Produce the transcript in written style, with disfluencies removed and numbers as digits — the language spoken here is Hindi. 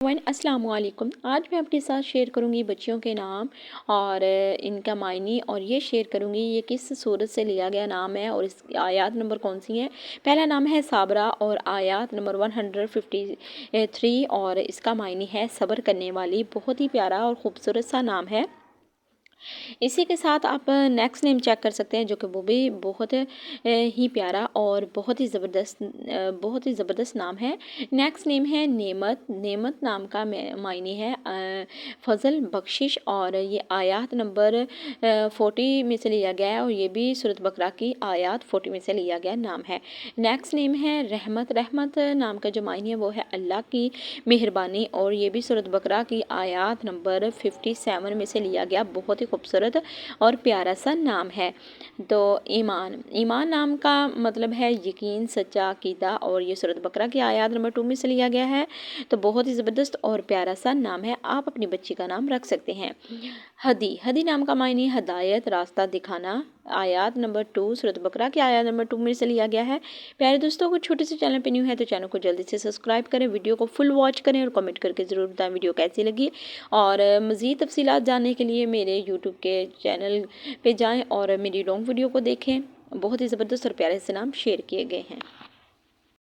अस्सलाम वालेकुम। आज मैं आपके साथ शेयर करूंगी बच्चियों के नाम और इनका मायने, और ये शेयर करूंगी ये किस सूरत से लिया गया नाम है और इस आयत नंबर कौन सी है। पहला नाम है साबरा और आयत नंबर 153 और इसका मायने है सब्र करने वाली। बहुत ही प्यारा और ख़ूबसूरत सा नाम है। इसी के साथ आप नेक्स्ट नेम चेक कर सकते हैं, जो कि वो भी बहुत ही प्यारा और बहुत ही ज़बरदस्त नाम है। नेक्स्ट नेम है नेमत। नेमत नाम का मायने है फजल, बख्शिश, और ये आयत नंबर 40 में से लिया गया है और ये भी सूरत बकरा की आयत 40 में से लिया गया नाम है। नेक्स्ट नेम है रहमत। रहमत नाम का जो मायने है वो है अल्लाह की मेहरबानी और ये भी सूरत बकरा की आयत नंबर 57 में से लिया गया। बहुत ही खूबसूरत और प्यारा सा नाम है। तो ईमान। ईमान नाम का मतलब है यकीन, सच्चा अकीदा, और ये सूरत बकरा की आयत नंबर 2 में से लिया गया है। तो बहुत ही ज़बरदस्त और प्यारा सा नाम है। आप अपनी बच्ची का नाम रख सकते हैं। हदी। हदी नाम का मायने हदायत, रास्ता दिखाना। आयत नंबर 2 सूरत बकरा की आयत नंबर 2 में से लिया गया है। प्यारे दोस्तों, को छोटे से चैनल पे न्यू है तो चैनल को जल्दी से सब्सक्राइब करें, वीडियो को फुल वॉच करें और कमेंट करके ज़रूर बताएं वीडियो कैसी लगी। और मज़ीद तफसीलात जानने के लिए मेरे यूट्यूब के चैनल पे जाएं और मेरी लॉन्ग वीडियो को देखें। बहुत ही ज़बरदस्त और प्यारे से नाम शेयर किए गए हैं।